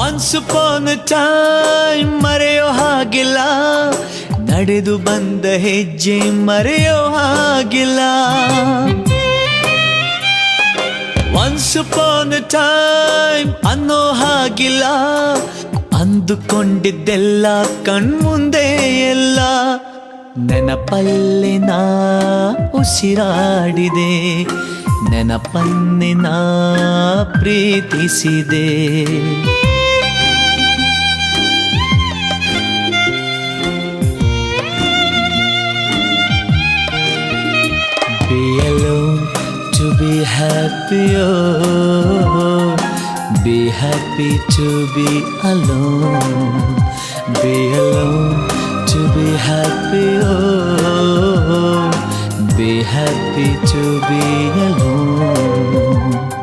Once upon ಅ time ಮರೆಯೋ ಹಾಗಿಲ್ಲ, ನಡೆದು ಬಂದ ಹೆಜ್ಜೆ ಮರೆಯೋ ಹಾಗಿಲ್ಲ. ಒನ್ಸ್ ಅಪಾನ್ ಅ ಟೈಮ್ ಅನ್ನೋ ಹಾಗಿಲ್ಲ, ಅಂದುಕೊಂಡಿದ್ದೆಲ್ಲ ಕಣ್ಮುಂದೆ ಎಲ್ಲ ನೆನಪಲ್ಲಿ ನಾ ಉಸಿರಾಡಿದೆ, ನೆನಪನ್ನೇ ನಾ ಪ್ರೀತಿಸಿದೆ. Be alone to be happy, oh. Be happy to be alone. Be alone to be happy, oh. Be happy to be alone.